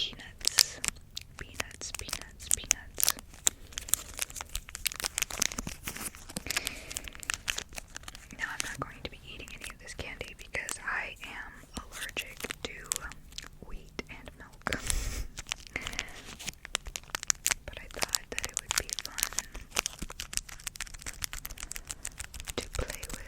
peanuts. Peanuts, peanuts, peanuts. Now, I'm not going to be eating any of this candy because I am allergic to wheat and milk. But I thought that it would be fun to play with.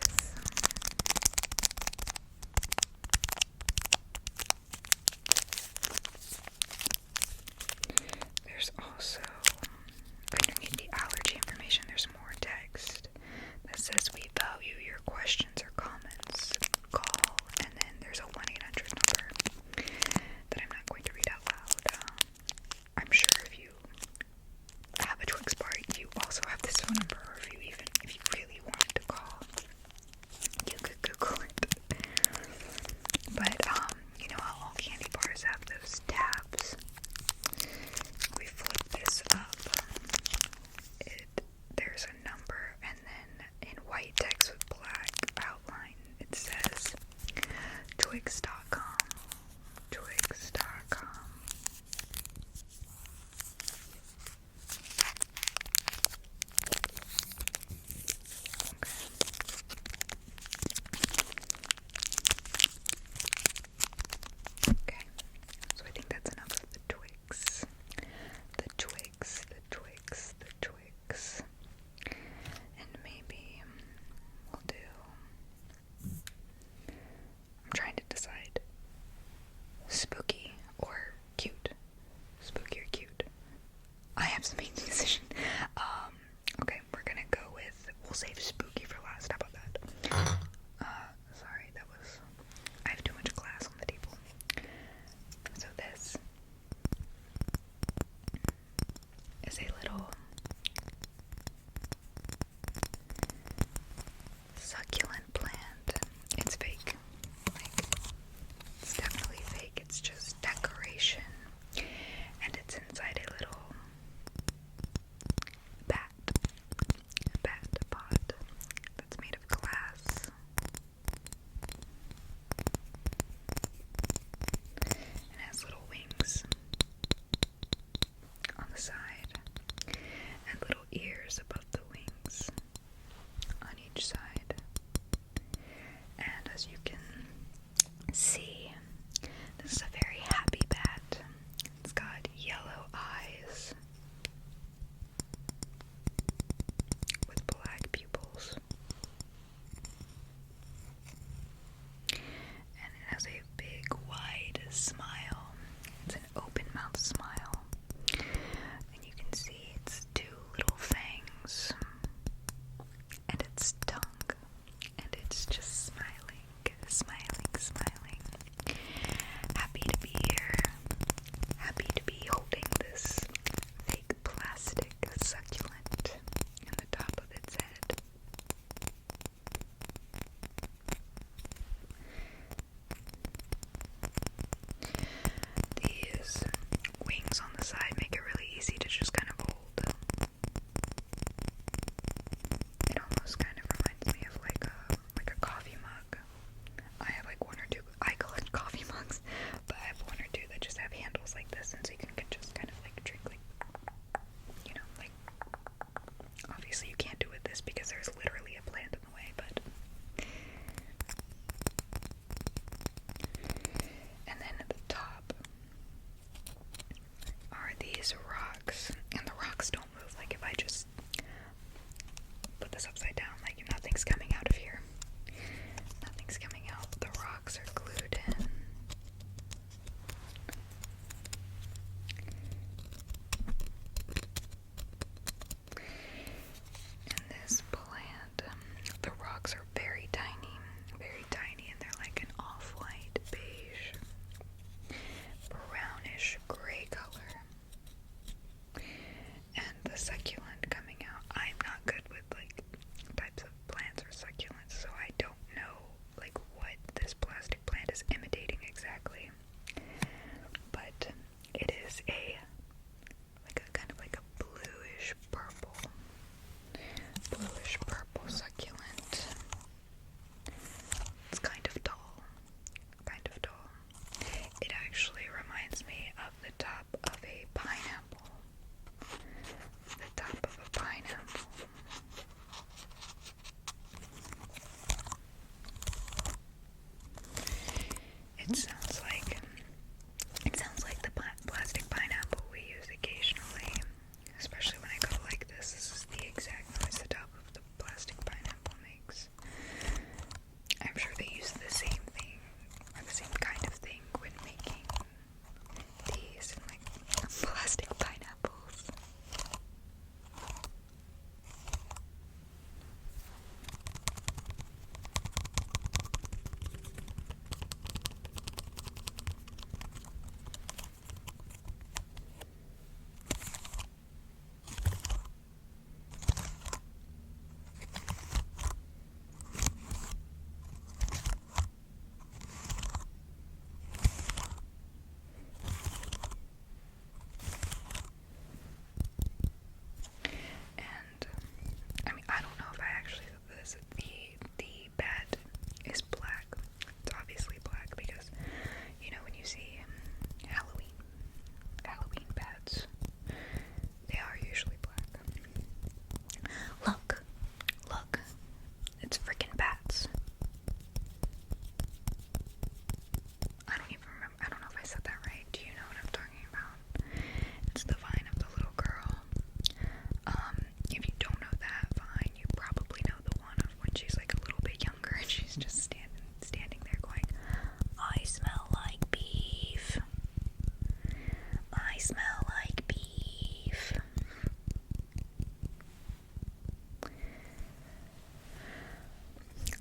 smell like beef.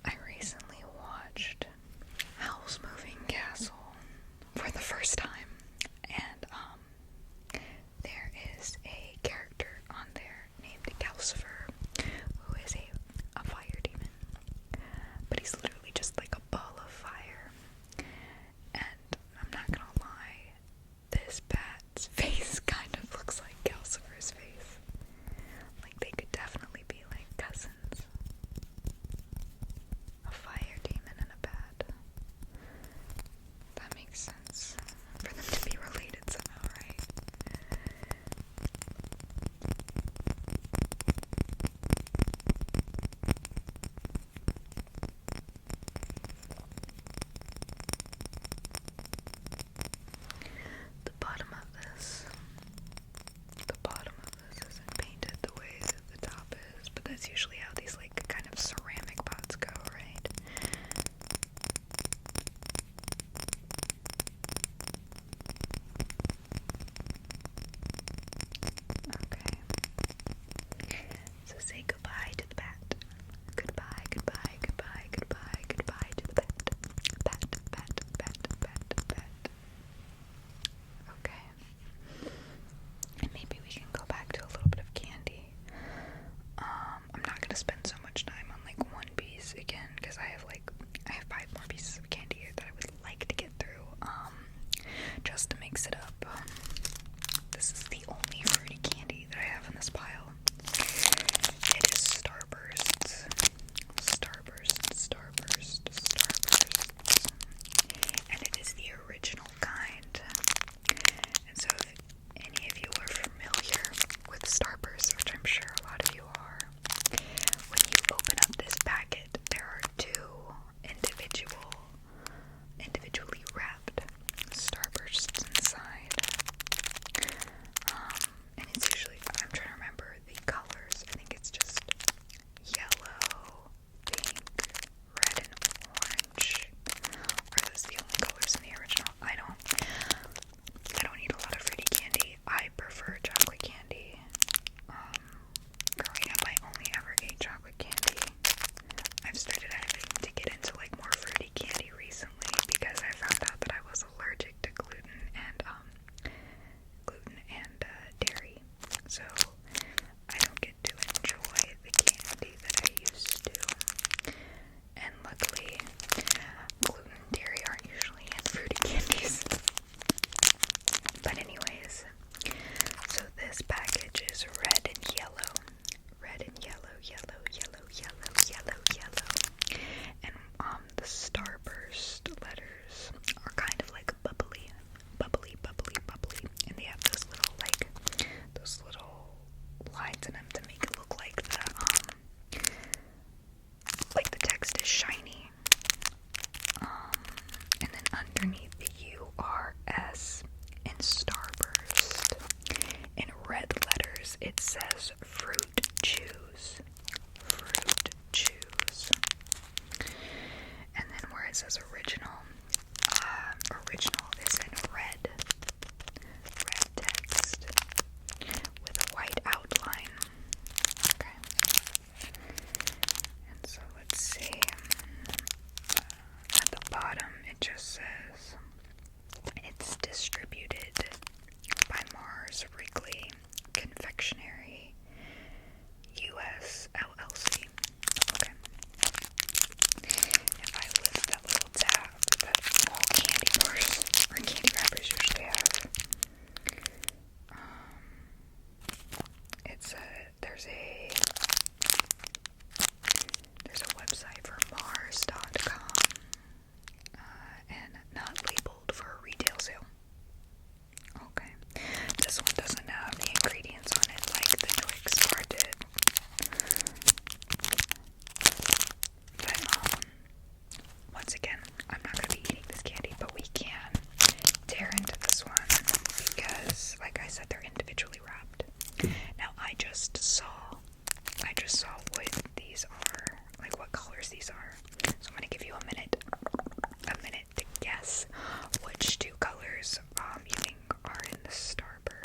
I recently watched Howl's Moving Castle for the first time, and there is a character on there named Calcifer, who is a fire demon, but he's literally just like a ball of fire. And I'm not gonna lie, this bat's face kind of looks like Calcifer's face. Like they could definitely be like cousins. A fire demon and a bat. That makes sense for them to be related somehow, right? The bottom of this isn't painted the way that the top is, but that's usually how these like kind of ceramic pots go, right? Okay. So say goodbye to the bat. Goodbye, goodbye, goodbye, goodbye, goodbye to the bat. Bat, bat, bat, bat, bat. Okay. And maybe we can go back to a little bit of candy. I'm not gonna spend so much time on like one piece again, because I have 5 more pieces of candy here that I would like to get through. Just to mix it up. This is the only fruity candy that I have in this pile. It is Starbursts. Starburst. And it is the original kind. And so if any of you are familiar with Starburst, which I'm sure a lot of you are, when you open up this packet, there are 2 individually wrapped Starbursts inside. And it's usually, I'm trying to remember the colors. I think it's just yellow, pink, red, and orange. Are those the only colors in the original? I don't eat a lot of fruity candy. I prefer chocolate candy. Growing up, I only ever ate chocolate candy. I've started having to get into like more fruity candy recently because I found out that I was allergic to gluten and dairy. So I don't get to enjoy the candy that I used to. And luckily, gluten and dairy aren't usually in fruity candies. But anyways, so this package is red and yellow. Red and yellow, yellow, yellow, yellow, yellow, yellow. And the Starburst letters are kind of like bubbly. And they have those little lines in them to make it look like the text is shiny. And then underneath the URS in Starburst, in red letters, it says fruit chews. Fruit chews. And then where it says original, original is in red text with a white outline. Okay. And so let's see. At the bottom, it just says it's distributed by Mars Wrigley Confectionery US LLC. Okay. If I lift that little tab that all candy bars or candy wrappers usually have, there's a website for Mars.com and not labeled for retail sale. Okay. This one doesn't have the ingredients on it like the Twix bar did. But once again, I'm not going to be eating this candy, but we can tear into this one because, like I said, they're individually wrapped. Now, I just saw what these are, like what colors these are. So I'm going to give you a minute to guess which 2 colors you think are in the Starburst.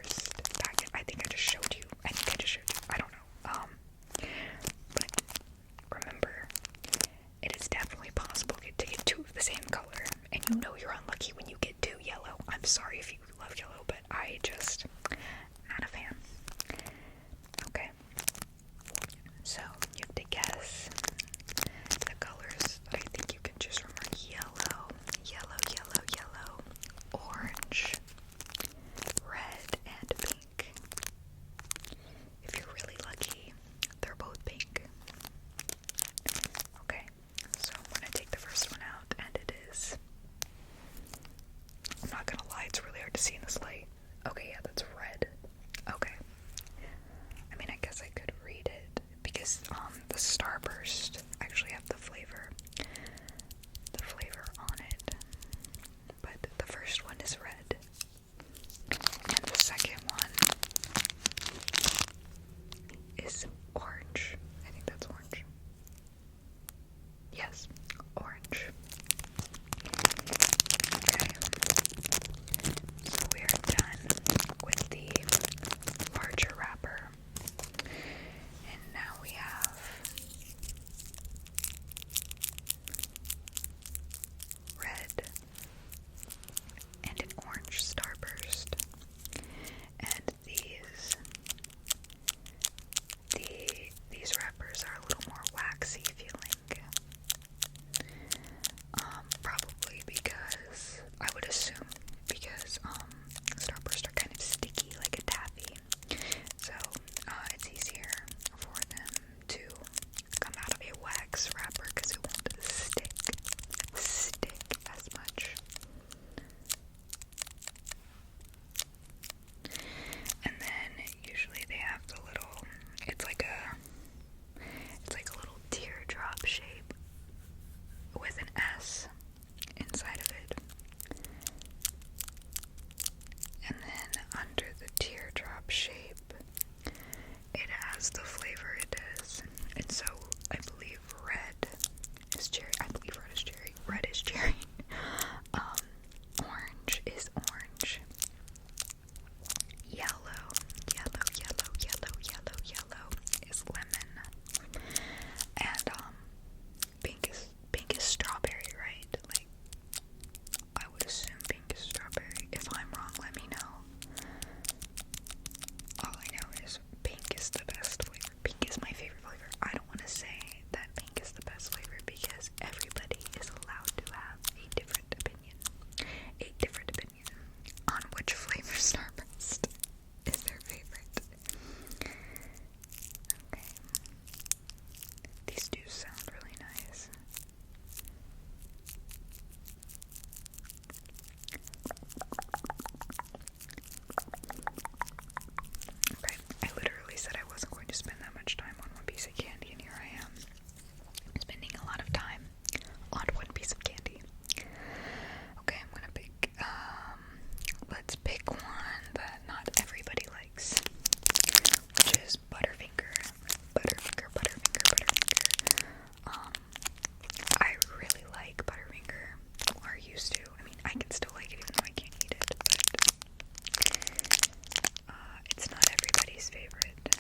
It's not everybody's favorite.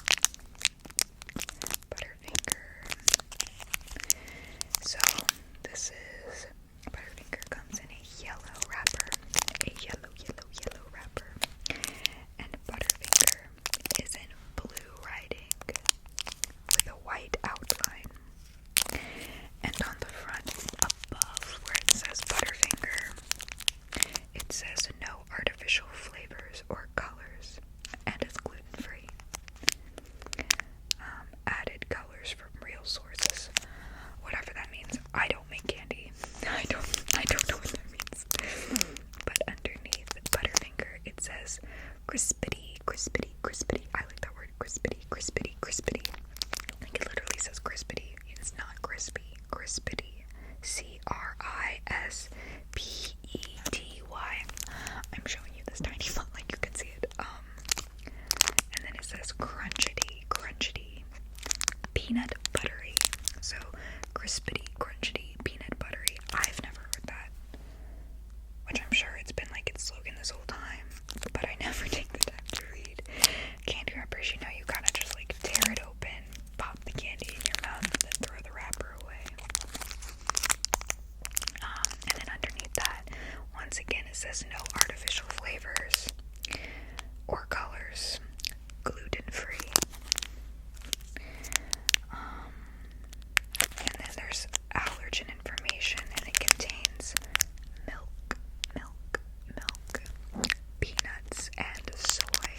Butterfinger. So, this is Butterfinger comes in a yellow wrapper. A yellow wrapper. And Butterfinger is in blue writing with a white outline. And on the front, above where it says Butterfinger, it says no artificial flavors or colors, and it's gluten-free. Added colors from real sources. Whatever that means. I don't make candy. I don't know what that means. But underneath Butterfinger, it says crispity, crispity, crispity. I like that word, crispity, crispity, crispity. I think it literally says crispity. It's not crispy. Crispity. C-R-I-S-P-E-T-Y. I'm showing you this tiny font like you can see it. And then it says crunchity, crunchity, peanut buttery. So crispity, crunchity, peanut buttery. I've never heard that. Which I'm sure it's been like its slogan this whole time. But I never take the time to read. Candy wrappers, you know, you gotta just like tear it open, pop the candy in your mouth, and then throw the wrapper away. And then underneath that, once again, it says no artificial flavors or colors, gluten-free. And then there's allergen information, and it contains milk, peanuts, and soy.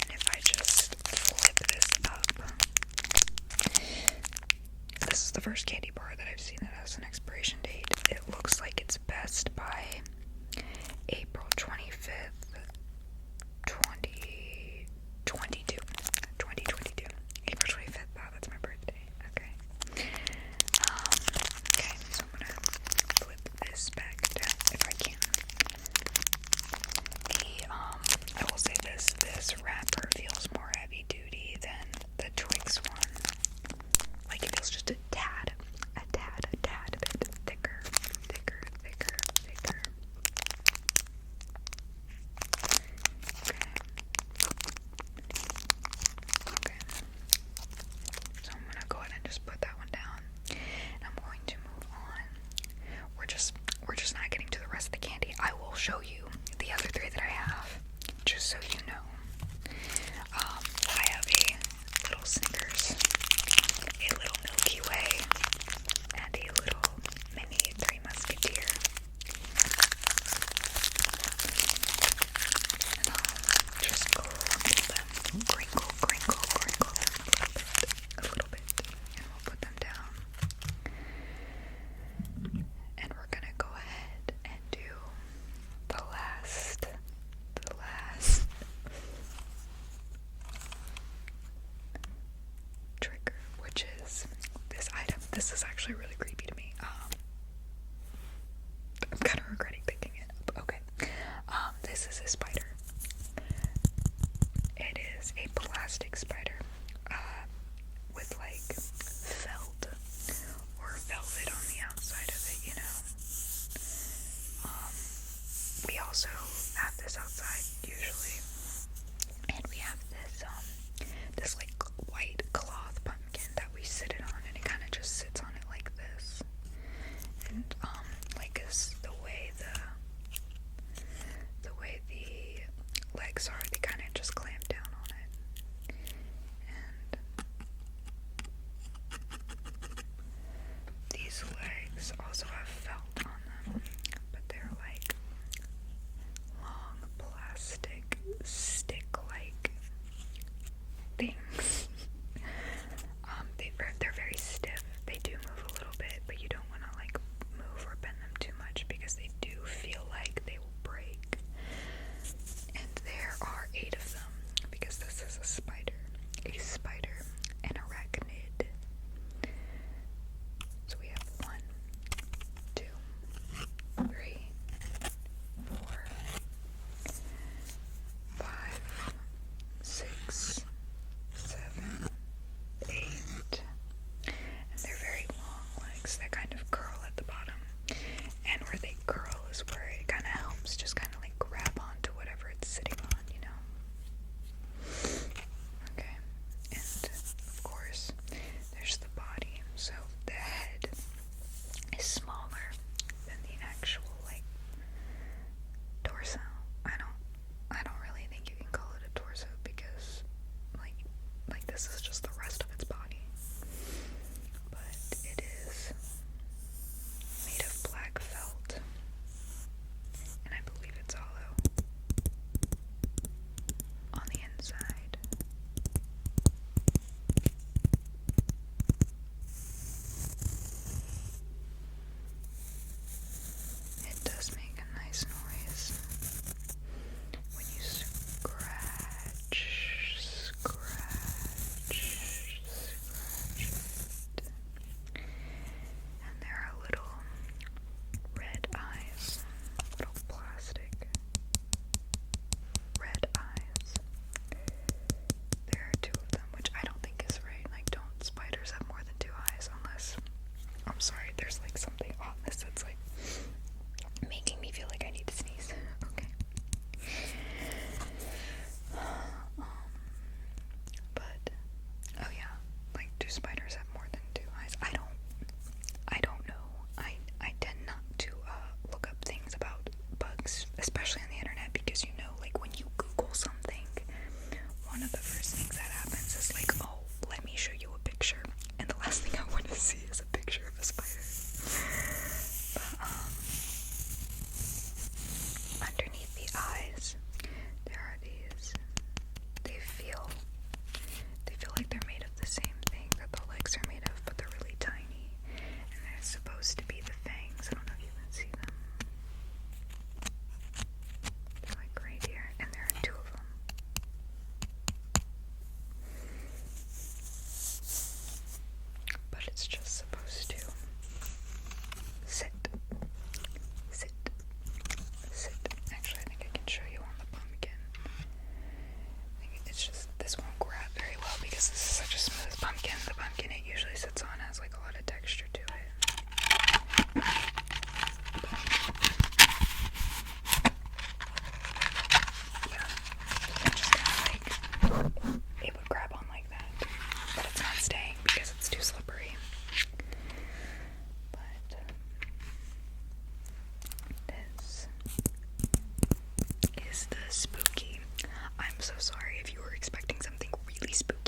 And if I just flip this up, this is the first candy bar that I've seen that has an expiration date. It looks like it's best by April 25th, 2022. April 25th. Wow, that's my birthday. Okay. Okay, so I'm gonna flip this back down if I can. I will say this wrapper feels more heavy duty than the Twix one. Like it feels just a tad bit thicker. Okay. So I'm gonna go ahead and just put that one down. And I'm going to move on. We're just not getting to the rest of the candy. I will show you the other three that I have, just so you know. I have a little Snickers, a little Milky Way, and a little mini Three Musketeer. And I'll just crumble them, crinkle them a little bit, and we'll put them down. And we're gonna go ahead and do the last trigger, which is this item. This is actually really creepy to me. I'm kind of regretting picking it up. Okay. This is a spider. It is a plastic spider, with like felt or velvet on the outside of it, you know. We also have this outside usually, and we have this like white cloth pumpkin that we sit it on, and it kind of just sits on it like this. And like the way the legs are, they kind of just clamp down on it. And these legs also have felt on them, but they're like long plastic stick-like things. They're very stiff. They do move a little bit, but you don't want to like move or bend them too much because they do feel like they will break. And there are spooky. I'm so sorry if you were expecting something really spooky.